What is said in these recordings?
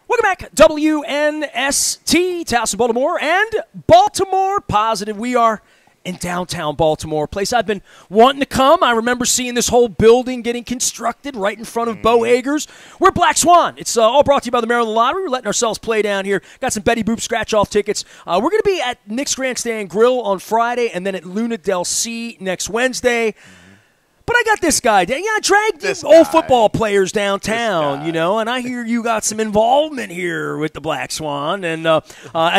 Welcome back, WNST, Towson, Baltimore, and Baltimore Positive. We are in downtown Baltimore, a place I've been wanting to come. I remember seeing this whole building getting constructed right in front of Bo Hager's. We're Black Swan. It's all brought to you by the Maryland Lottery. We're letting ourselves play down here. Got some Betty Boop scratch-off tickets. We're going to be at Nick's Grandstand Grill on Friday and then at Luna Del C next Wednesday. But I got this guy. Yeah, I dragged these old football players downtown, you know, and I hear you got some involvement here with the Black Swan. And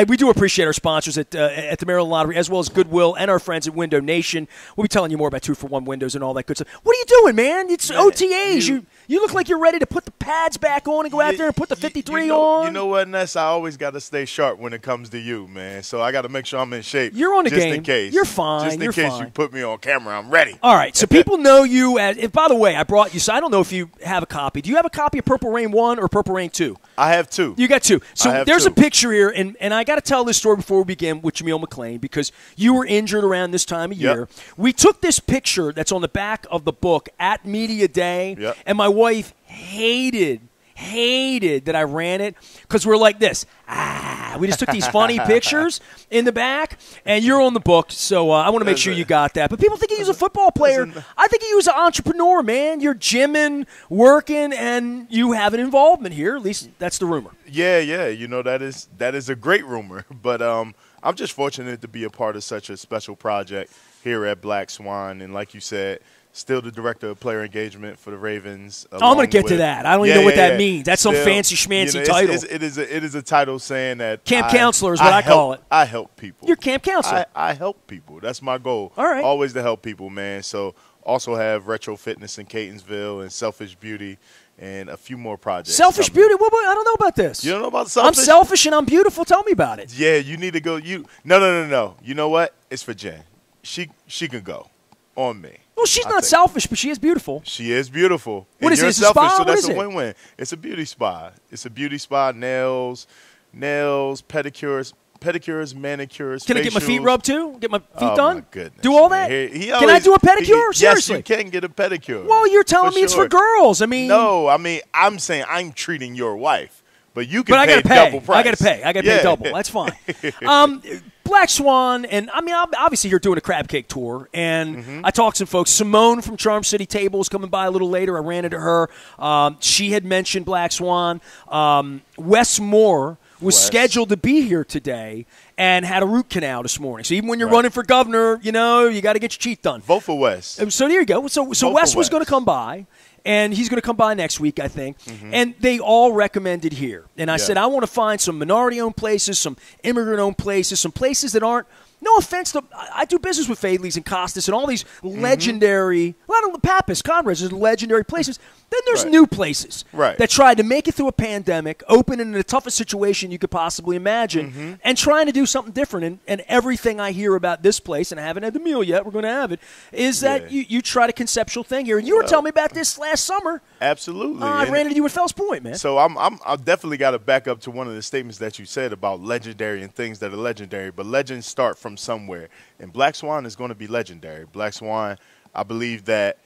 we do appreciate our sponsors at the Maryland Lottery, as well as Goodwill and our friends at Window Nation. We'll be telling you more about 2-for-1 windows and all that good stuff. What are you doing, man? It's OTAs. You look like you're ready to put the pads back on and go out there and put the 53 on. You know what, Ness? I always got to stay sharp when it comes to you, man. So I got to make sure I'm in shape. You're on the game. Just in case. You're fine. Just in case you put me on camera, I'm ready. All right, so people know you as – by the way, I brought you – so I don't know if you have a copy. Do you have a copy of Purple Rain 1 or Purple Rain 2? I have 2. You got 2. So there's a picture here, and I got to tell this story before we begin with Jameel McClain because you were injured around this time of year. We took this picture that's on the back of the book at Media Day, and my wife hated that I ran it because we're like this. We just took these funny pictures in the back, and you're on the book, so I want to make sure you got that. But people think you was a football player. I think you was an entrepreneur, man. You're gymming, working, and you have an involvement here. At least that's the rumor. Yeah. You know, that is a great rumor. But I'm just fortunate to be a part of such a special project here at Black Swan. And like you said, still the director of player engagement for the Ravens. I'm going to get to that. I don't even know what that means. That's some fancy schmancy title. It is a title saying that camp counselor is what I call it. I help people. You're camp counselor. I help people. That's my goal. All right. Always to help people, man. So also have Retro Fitness in Catonsville and Selfish Beauty and a few more projects. Selfish Beauty? I don't know about this. You don't know about Selfish? I'm selfish and I'm beautiful. Tell me about it. Yeah, you need to go. No. You know what? It's for Jen. She can go on me. Well, she's not selfish, but she is beautiful. She is beautiful. What is it? It's a spa? So that's a win-win. It's a beauty spa. It's a beauty spa. Nails, pedicures, manicures. Can I get my feet rubbed too? Get my feet done? My goodness. Do all that? Can I do a pedicure? Seriously? Yes, you can get a pedicure. Well, you're telling me it's for girls. No, I'm saying I'm treating your wife. But you can pay double price. I got to pay. I got to pay double. That's fine. Black Swan, and I mean, obviously you're doing a crab cake tour, and I talked to some folks. Simone from Charm City Table is coming by a little later. I ran into her. She had mentioned Black Swan. Wes Moore was scheduled to be here today and had a root canal this morning. So even when you're running for governor, you know, you got to get your teeth done. Vote for Wes. So there you go. So Wes was going to come by. And he's going to come by next week, I think. And they all recommended here. And I said, I want to find some minority-owned places, some immigrant-owned places, some places that aren't, no offense to, I do business with Fadley's and Costas and all these legendary, a lot of the Pappas, Conrad's, there's legendary places. Then there's new places that tried to make it through a pandemic, open in the toughest situation you could possibly imagine, and trying to do something different. And everything I hear about this place, and I haven't had the meal yet, we're going to have it, is that you tried a conceptual thing here. And you were telling me about this last summer. Absolutely. I ran into you at Fells Point, man. So I definitely got to back up to one of the statements that you said about legendary and things that are legendary. But legends start from somewhere. And Black Swan is going to be legendary. Black Swan, I believe that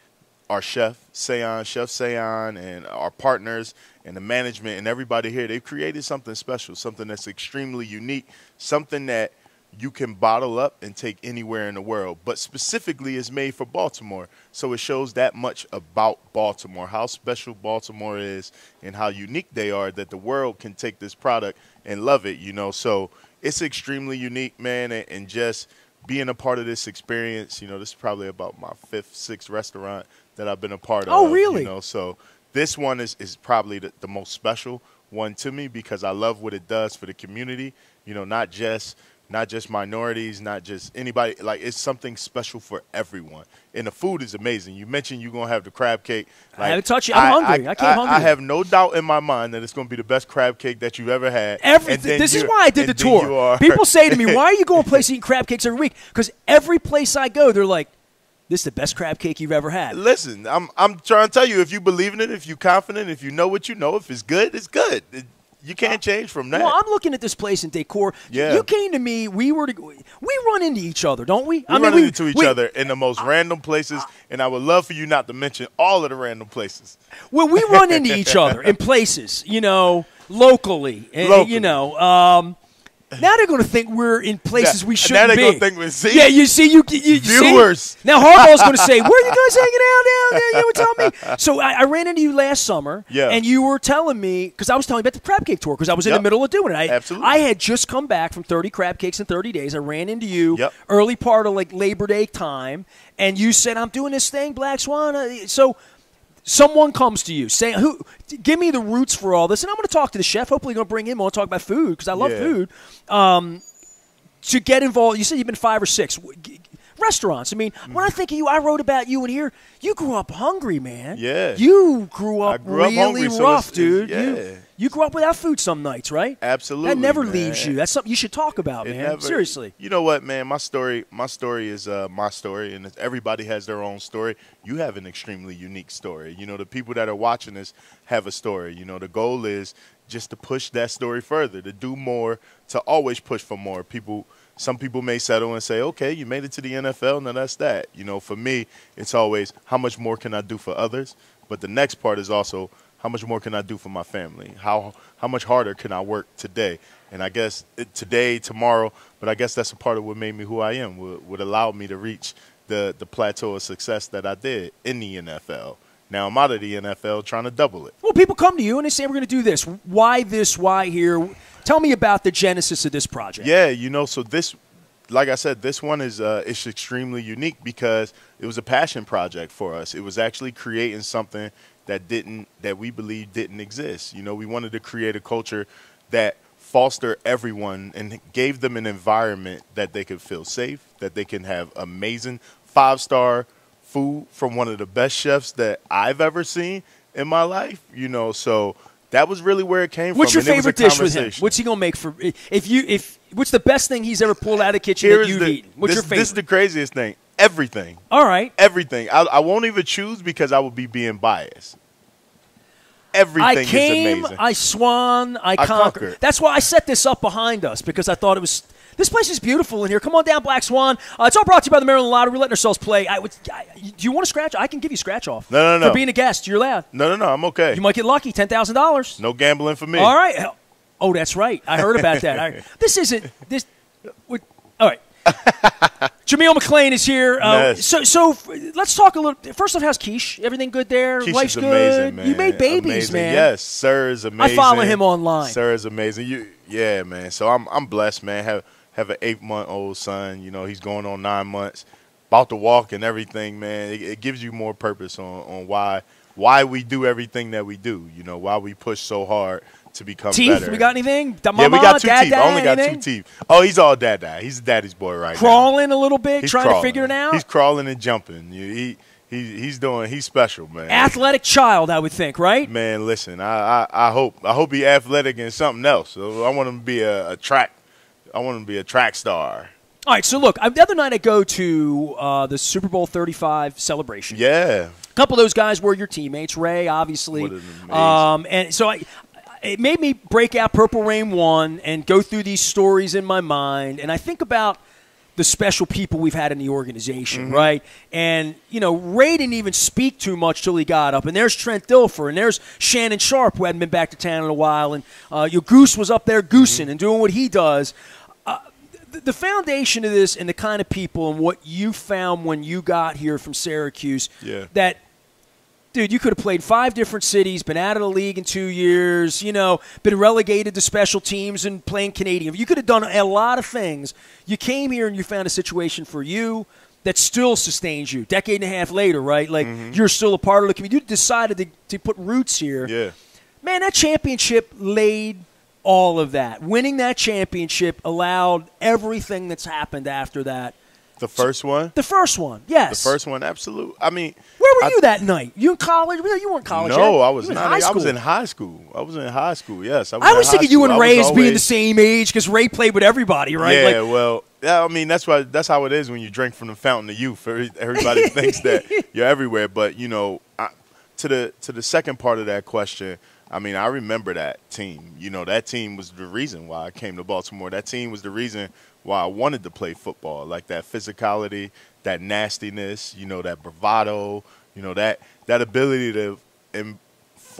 our Chef Sayon, and our partners and the management and everybody here, they've created something special, something that's extremely unique, something that you can bottle up and take anywhere in the world, but specifically is made for Baltimore. So it shows that much about Baltimore, how special Baltimore is and how unique they are, that the world can take this product and love it, you know. So it's extremely unique, man, and just being a part of this experience, you know, this is probably about my 5th, 6th restaurant that I've been a part of. Oh, really? You know, so this one is probably the most special one to me because I love what it does for the community, you know, not just minorities, not just anybody. Like, it's something special for everyone. And the food is amazing. You mentioned you're going to have the crab cake. Like, I haven't touched it. I'm hungry. I came hungry. I have no doubt in my mind that it's going to be the best crab cake that you've ever had. This is why I did the tour. People say to me, why are you going places eating crab cakes every week? Because every place I go, they're like, this is the best crab cake you've ever had. Listen, I'm trying to tell you, if you believe in it, if you're confident, if you know what you know, if it's good, it's good. You can't change from that. Well, I'm looking at this place in decor. Yeah. You came to me. We run into each other, don't we? We run into each other in the most random places, and I would love for you not to mention all of the random places. Well, we run into each other in places, you know, locally. Locally. You know. Now they're going to think we're in places we shouldn't be. Now they're be. going to think we're Yeah, you see, you viewers. See? Now Harbaugh's going to say, "Where are you guys hanging out now?" You were telling me. So I ran into you last summer, and you were telling me because I was telling you about the crab cake tour because I was in the middle of doing it. Absolutely. I had just come back from 30 crab cakes in 30 days. I ran into you early part of like Labor Day time, and you said, "I'm doing this thing, Black Swan." So. Someone comes to you saying, give me the roots for all this. And I'm going to talk to the chef. Hopefully, going to bring him on to talk about food because I love food. To get involved, you said you've been 5 or 6 restaurants. I mean, when I think of you, I wrote about you in here. You grew up hungry, man. Yeah. You grew up really hungry, rough, so dude. Yeah. You grew up without food some nights, right? Absolutely. That never man. leaves you. That's something you should talk about, man. Seriously. You know what, man? My story is my story, and everybody has their own story. You have an extremely unique story. You know, the people that are watching this have a story. You know, the goal is just to push that story further, to do more, to always push for more. Some people may settle and say, okay, you made it to the NFL, now that's that. You know, for me, it's always how much more can I do for others? But the next part is also how much more can I do for my family? How much harder can I work today? And I guess today, tomorrow, but I guess that's a part of what made me who I am, would allow me to reach the plateau of success that I did in the NFL. Now I'm out of the NFL trying to double it. Well, people come to you and they say, we're going to do this. Why this? Why here? Tell me about the genesis of this project. Yeah, you know, so this, like I said, this one is it's extremely unique because it was a passion project for us. It was actually creating something that we believe didn't exist. You know, we wanted to create a culture that fostered everyone and gave them an environment that they could feel safe, that they can have amazing 5-star food from one of the best chefs that I've ever seen in my life. You know, so that was really where it came from. What's your favorite dish with him? What's he gonna make for what's the best thing he's ever pulled out of the kitchen that you've eaten? What's your favorite? This is the craziest thing. Everything. All right. Everything. I won't even choose because I would be being biased. Everything is amazing. I swung, I conquered. That's why I set this up behind us because I thought it was. This place is beautiful in here. Come on down, Black Swan. It's all brought to you by the Maryland Lottery. We're letting ourselves play. Do you want to scratch? I can give you scratch off. No. For being a guest, you're allowed. No. I'm okay. You might get lucky. $10,000. No gambling for me. All right. Oh, that's right. I heard about that. This isn't this. All right. Jameel McClain is here. Yes. So let's talk a little. First off, how's Quiche? Everything good there? Quiche Life's is good. amazing, man. You made babies, amazing. man. Yes, sir is amazing. I follow him online. Sir is amazing. Yeah, man. So I'm blessed, man. Have an 8-month-old son. You know, he's going on 9 months, about to walk and everything, man. It gives you more purpose on why we do everything that we do. You know, why we push so hard to become better. We got anything? Yeah, we got 2 teeth. I only got anything? 2 teeth. Oh, he's all dad. He's a daddy's boy right now. Crawling a little bit, He's trying crawling. to figure it out? He's crawling and jumping. He's special, man. Athletic child, I would think, right? Man, listen, I hope he's athletic in something else. So I want him to be a track star. All right, so look, the other night I go to the Super Bowl 35 celebration. Yeah. A couple of those guys were your teammates, Ray, obviously. What an amazing. And so it made me break out Purple Rain 1 and go through these stories in my mind. And I think about the special people we've had in the organization, right? And, you know, Ray didn't even speak too much till he got up. And there's Trent Dilfer, and there's Shannon Sharp, who hadn't been back to town in a while. And your Goose was up there goosing and doing what he does. The foundation of this and the kind of people and what you found when you got here from Syracuse, that, dude, you could have played 5 different cities, been out of the league in 2 years, you know, been relegated to special teams and playing Canadian. You could have done a lot of things. You came here and you found a situation for you that still sustains you. Decade and a half later, right? Like, you're still a part of the community. You decided to put roots here. Yeah. Man, that championship laid all of that. Winning that championship allowed everything that's happened after that. The first one? The first one, yes. The first one, absolutely. I mean, where were you that night? You in college? You weren't in college. No, yet. I was not. I was in high school. Yes. I was thinking you and Ray as being the same age because Ray played with everybody, right? Yeah, I mean, that's how it is when you drink from the fountain of youth. Everybody thinks that you're everywhere. But, you know, to the second part of that question, I mean, I remember that team. You know, that team was the reason why I came to Baltimore. That team was the reason why I wanted to play football, like that physicality, that nastiness, you know, that bravado, you know, that ability to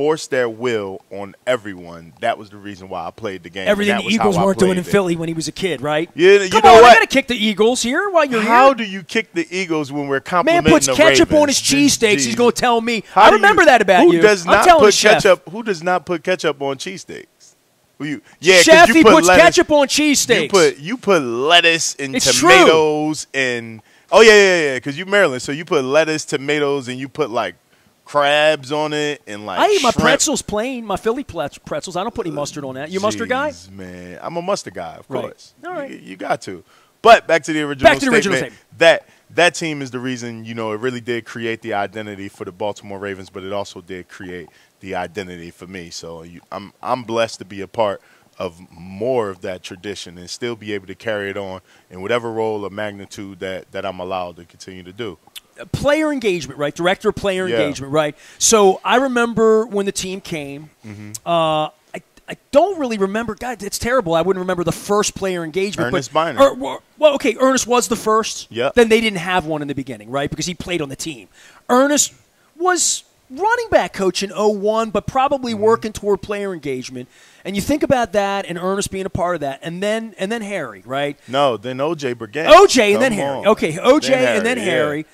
force their will on everyone. That was the reason why I played the game. Everything the Eagles weren't doing in Philly when he was a kid, right? Yeah, you Come know on, what? I got to kick the Eagles here while you're here. How do you kick the Eagles when we're complimenting Man puts the ketchup Ravens? on his cheesesteaks. He's going to tell me. How I do remember you- that about who you. Does I'm not telling put the chef. ketchup, who does not put ketchup on cheesesteaks? Yeah, 'cause Chef, you he put puts lettuce, ketchup on cheesesteaks. You put lettuce and It's tomatoes and because you Maryland, so you put lettuce, tomatoes, and you put like crabs on it and like I eat my shrimp. pretzels plain, my Philly pretzels. I don't put any mustard on that. You a mustard guy? Man, I'm a mustard guy, of Right. course. All right. You got to. But back to the original statement. That team is the reason, it really did create the identity for the Baltimore Ravens, but it also did create the identity for me. So I'm blessed to be a part of more of that tradition and still be able to carry it on in whatever role or magnitude that I'm allowed to continue to do. Player engagement, right? Director of player Yeah. engagement, right? So I remember when the team came. I don't really remember. God, it's terrible. I wouldn't remember the first player engagement. Ernest Biner. Well, okay, Ernest was the first. Yep. Then they didn't have one in the beginning, right? Because he played on the team. Ernest was running back coach in 01, but probably working toward player engagement. And you think about that and Ernest being a part of that, and then Harry, right? No, then OJ Brigade. OJ and then Come Harry. on. Okay, OJ and then yeah. Harry.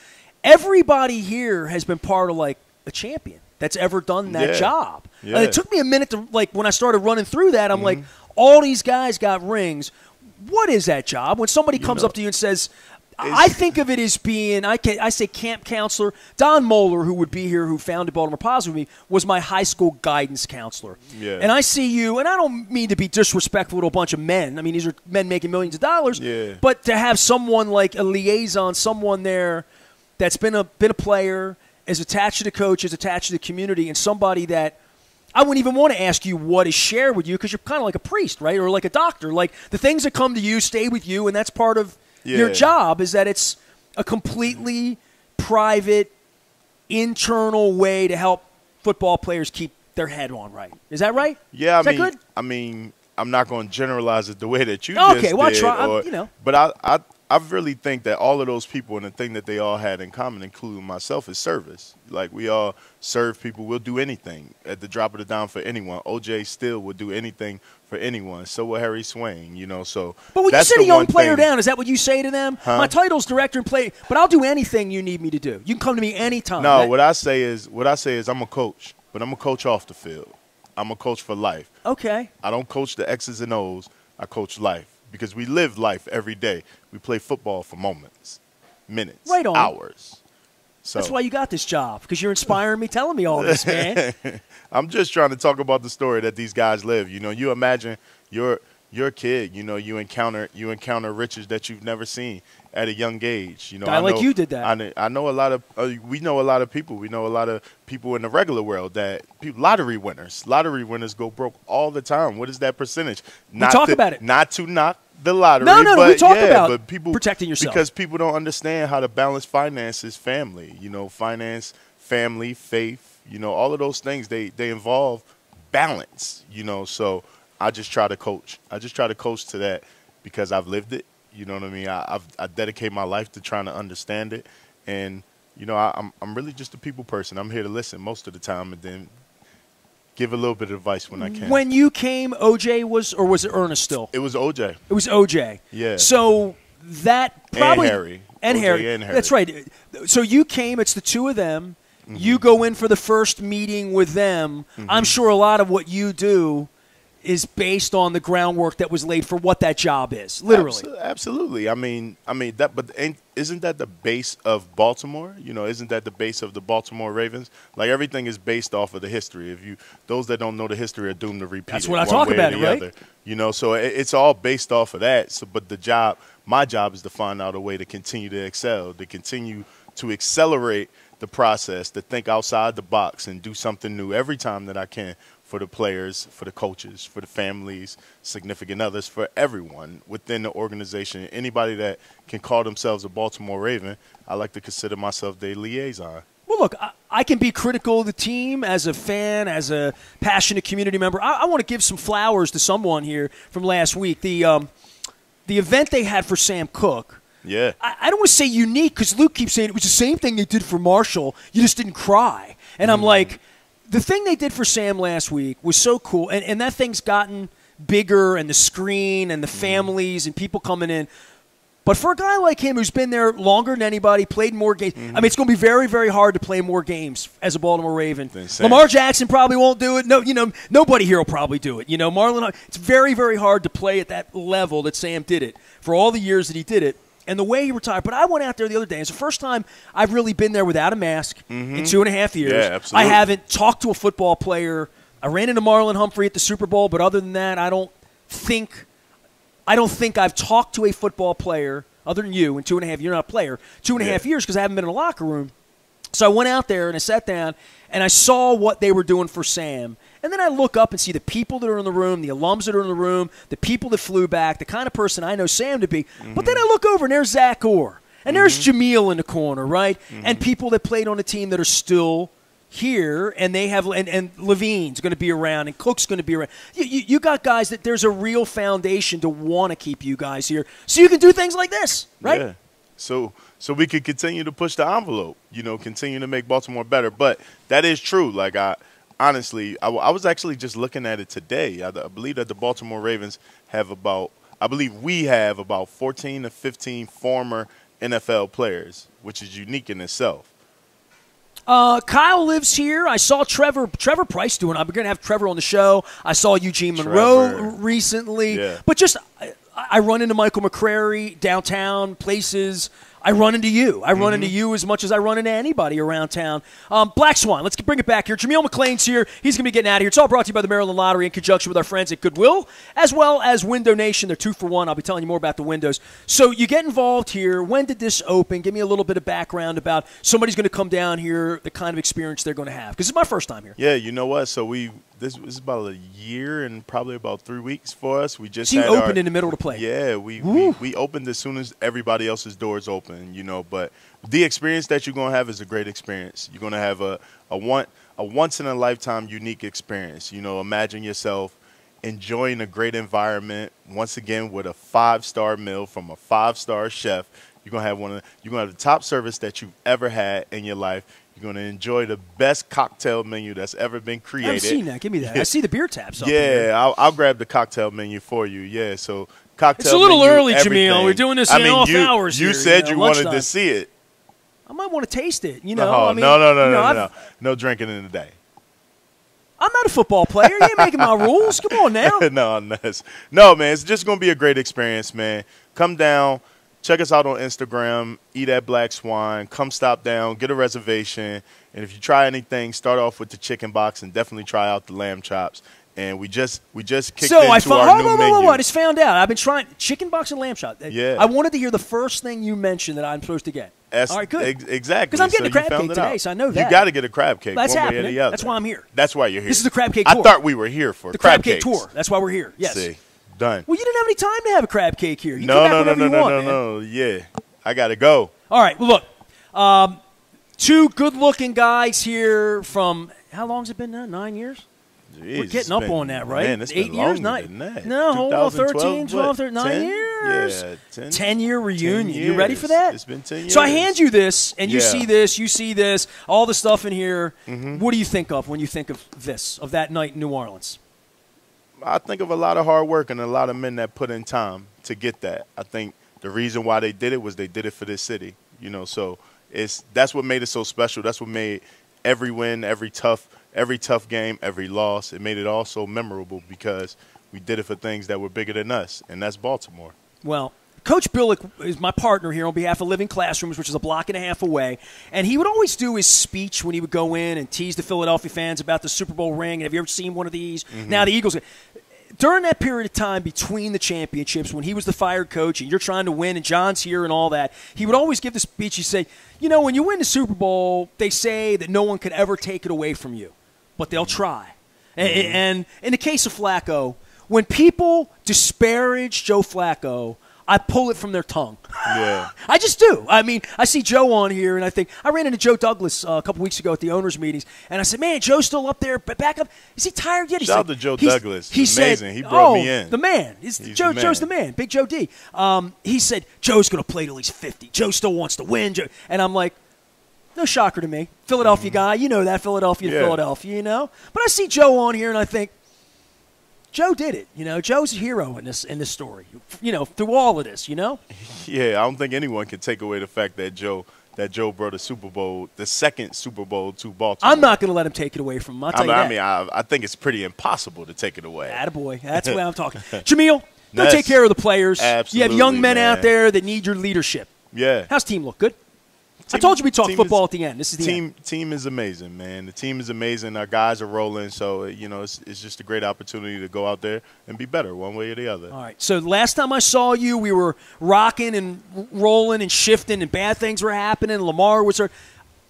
Everybody here has been part of like a champion that's ever done that Yeah. job. Yeah. And it took me a minute to when I started running through that, I'm like, all these guys got rings. What is that job? When somebody comes up to you and says, I think of it as being, I say camp counselor. Don Moeller, who would be here, who founded Baltimore Positive with me, was my high school guidance counselor. Yeah. And I see you, and I don't mean to be disrespectful to a bunch of men. I mean, these are men making millions of dollars. Yeah. But to have someone like a liaison, someone there that's been a player, is attached to the coach, is attached to the community, and somebody that I wouldn't even want to ask you what is shared with you because you're kind of like a priest, right? Or like a doctor. Like the things that come to you stay with you, and that's part of your job is that it's a completely private, internal way to help football players keep their head on right. Is that right? Yeah, is that good? I mean, I'm not going to generalize it the way that you Okay, just well, did. I try. But I really think that all of those people and the thing that they all had in common, including myself, is service. Like we all serve people. We'll do anything at the drop of the dime for anyone. OJ still would do anything for anyone. So will Harry Swain, So, but when you sit a young player down, is that what you say to them? Huh? My title's director and player, but I'll do anything you need me to do. You can come to me anytime. No, what I say is I'm a coach, but I'm a coach off the field. I'm a coach for life. Okay. I don't coach the X's and O's. I coach life because we live life every day. We play football for moments, minutes, right on. hours. So that's why you got this job, because you're inspiring me, telling me all this, man. I'm just trying to talk about the story that these guys live. You imagine you're a kid. You encounter riches that you've never seen at a young age. Guy like you did that. I know a lot of. We know a lot of people. We know a lot of people in the regular world lottery winners. Lottery winners go broke all the time. What is that percentage? We talk about it. Not to knock the lottery. No, but we talk about but people protecting yourself because people don't understand how to balance finances, family. Finance, family, faith. All of those things they involve balance. So I just try to coach. I just try to coach to that because I've lived it. You know what I mean? I dedicate my life to trying to understand it, and I'm really just a people person. I'm here to listen most of the time, and then give a little bit of advice when I can. When you came, OJ was it Ernest still? It was OJ. It was OJ. Yeah. So that probably and Harry. And OJ Harry. And Harry. That's right. So you came. It's the two of them. Mm-hmm. You go in for the first meeting with them. Mm-hmm. I'm sure a lot of what you do is based on the groundwork that was laid for what that job is, literally. Absolutely. I mean that, but isn't that the base of Baltimore? Isn't that the base of the Baltimore Ravens? Like everything is based off of the history. Those that don't know the history are doomed to repeat. That's it what I one talk way about, or the right? other. So it's all based off of that. So, but my job is to find out a way to continue to excel, to continue to accelerate the process, to think outside the box and do something new every time that I can. For the players, for the coaches, for the families, significant others, for everyone within the organization. Anybody that can call themselves a Baltimore Raven, I like to consider myself their liaison. Well, look, I can be critical of the team as a fan, as a passionate community member. I want to give some flowers to someone here from last week. The event they had for Sam Cooke. Yeah. I don't want to say unique because Luke keeps saying it was the same thing they did for Marshall. You just didn't cry. And I'm like, the thing they did for Sam last week was so cool, and that thing's gotten bigger, and the screen and the families and people coming in. But for a guy like him who's been there longer than anybody, played more games, I mean, it's going to be very, very hard to play more games as a Baltimore Raven. Lamar Jackson probably won't do it. No, nobody here will probably do it. Marlon, it's very, very hard to play at that level that Sam did it for all the years that he did it. And the way he retired. But I went out there the other day. It's the first time I've really been there without a mask in 2.5 years. Yeah, absolutely. I haven't talked to a football player. I ran into Marlon Humphrey at the Super Bowl, but other than that, I don't think I've talked to a football player other than you in 2.5 years. You're not a player. 2.5 years because I haven't been in a locker room. So I went out there and I sat down and I saw what they were doing for Sam. And then I look up and see the people that are in the room, the alums that are in the room, the people that flew back, the kind of person I know Sam to be. But then I look over and there's Zach Orr. And there's Jameel in the corner, right? And people that played on the team that are still here, and they have, and Levine's going to be around, and Cook's going to be around. You got guys that there's a real foundation to want to keep you guys here, so you can do things like this, right? Yeah. So we could continue to push the envelope, continue to make Baltimore better. But that is true. Like honestly, I was actually just looking at it today. I believe that the Baltimore Ravens have we have about 14 to 15 former NFL players, which is unique in itself. Kyle lives here. I saw Trevor Price doing it. I'm going to have Trevor on the show. I saw Eugene Monroe recently. Yeah. But just I run into Michael McCrary downtown, places. I run into you. I run into you as much as I run into anybody around town. Black Swan, let's bring it back here. Jameel McClain's here. He's going to be getting out of here. It's all brought to you by the Maryland Lottery in conjunction with our friends at Goodwill, as well as Window Nation. They're 2 for 1. I'll be telling you more about the windows. So you get involved here. When did this open? Give me a little bit of background about somebody's going to come down here, the kind of experience they're going to have. Because it's my first time here. Yeah, you know what? So this is about a year and probably about 3 weeks for us. We just opened in the middle of the play. Yeah, we opened as soon as everybody else's doors open, But the experience that you're going to have is a great experience. You're going to have a once in a lifetime unique experience. Imagine yourself enjoying a great environment once again with a 5-star meal from a 5-star chef. You're going to have the top service that you've ever had in your life. You're going to enjoy the best cocktail menu that's ever been created. I've seen that. Give me that. Yeah. I see the beer taps. Yeah, I'll grab the cocktail menu for you. Yeah, so cocktail. It's a little menu, early, everything. Jameel. We're doing this in off hours. You said you wanted to see it. I might want to taste it. No drinking in the day. I'm not a football player. You ain't making my rules. Come on now. No, man. It's just going to be a great experience, man. Come down. Check us out on Instagram, Eat at Black Swan. Come stop down, get a reservation. And if you try anything, start off with the chicken box and definitely try out the lamb chops. And we just kicked into our new menu. I just found out. I've been trying chicken box and lamb chop. Yeah. I wanted to hear the first thing you mentioned that I'm supposed to get. All right, good. Exactly. Because I'm getting a crab cake today, so I know that. You got to get a crab cake. That's one happening. way or the other. That's why I'm here. That's why you're here. This is the crab cake tour. I thought we were here for the crab cake tour. That's why we're here. Yes. See, done. Well, you didn't have any time to have a crab cake here. You No. Yeah. I got to go. All right. Well, look, 2 good-looking guys here from – how long has it been now? 9 years? Jeez, we're getting up on that, right? Man, it's 8 been years? Than that. No, hold on. 13, 12, 13, 9 10? years? Yeah, 10. 10-year reunion. 10 years. You ready for that? It's been 10 years. So I hand you this, and you see this, you see this, all the stuff in here. What do you think of when you think of this, of that night in New Orleans? I think of a lot of hard work and a lot of men that put in time to get that. I think the reason why they did it was they did it for this city. So that's what made it so special. That's what made every win, every tough game, every loss, it made it all so memorable because we did it for things that were bigger than us, and that's Baltimore. Well, Coach Billick is my partner here on behalf of Living Classrooms, which is a block and a half away, and he would always do his speech when he would go in and tease the Philadelphia fans about the Super Bowl ring. Have you ever seen one of these? Now the Eagles – during that period of time between the championships when he was the fired coach and you're trying to win and John's here and all that, he would always give the speech. He'd say, when you win the Super Bowl, they say that no one could ever take it away from you, but they'll try. And in the case of Flacco, when people disparage Joe Flacco, I pull it from their tongue. Yeah. I just do. I mean, I see Joe on here, and I think – I ran into Joe Douglas a couple weeks ago at the owners' meetings, and I said, man, Joe's still up there, back up. Is he tired yet? Shout out to Joe Douglas. He's amazing. He brought me in. The man. Joe's the man. Big Joe D. He said, Joe's going to play till he's 50. Joe still wants to win. And I'm like, No shocker to me. Philadelphia guy, you know that, Philadelphia, you know. But I see Joe on here, and I think, Joe did it. You know, Joe's a hero in this story. You know, through all of this. You know. Yeah, I don't think anyone can take away the fact that Joe brought a Super Bowl, the second Super Bowl to Baltimore. I'm not going to let him take it away from him. I'll tell you that. I mean, I think it's pretty impossible to take it away. Attaboy. That's the way I'm talking. Jameel, go Yes. take care of the players. Absolutely, you have young men man. out there that need your leadership. Yeah. How's the team look? Good? I told you we talk football at the end. This is the end. Team is amazing, man. The team is amazing. Our guys are rolling, so you know it's just a great opportunity to go out there and be better one way or the other. All right. So last time I saw you, we were rocking and rolling and shifting, and bad things were happening. Lamar was hurt.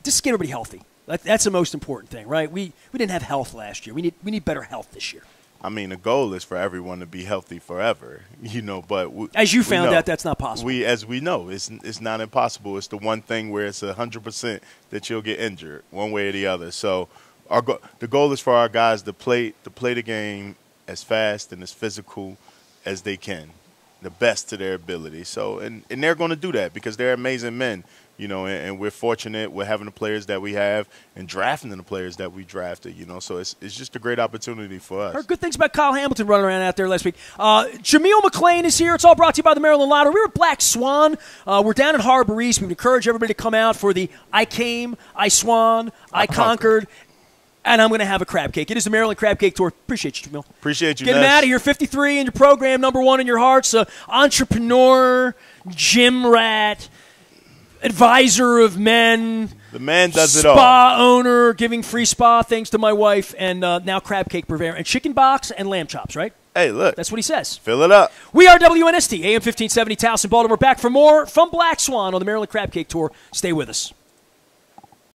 Just get everybody healthy. That's the most important thing, right? We didn't have health last year. We need better health this year. I mean, the goal is for everyone to be healthy forever, you know. But as you found out, that's not possible. As we know, it's not impossible. It's the one thing where it's 100% that you'll get injured one way or the other. So, the goal is for our guys to play the game as fast and as physical as they can, the best to their ability. So, and they're going to do that because they're amazing men. You know, and we're fortunate with having the players that we have and drafting the players that we drafted, you know. So it's just a great opportunity for us. Heard good things about Kyle Hamilton running around out there last week. Jameel McClain is here. It's all brought to you by the Maryland Lottery. We're at Black Swan. We're down at Harbor East. We encourage everybody to come out for the I Came, I Swan, I Conquered, and I'm going to have a crab cake. It is the Maryland Crab Cake Tour. Appreciate you, Jameel. Appreciate you, Get him out of here. 53 in your program, number one in your hearts. Entrepreneur, gym rat, advisor of men. The man does it all. Spa owner, giving free spa things to my wife, and now crab cake purveyor, and chicken box and lamb chops, right? Hey, look. That's what he says. Fill it up. We are WNST, AM 1570, Towson, Baltimore. Back for more from Black Swan on the Maryland Crab Cake Tour. Stay with us.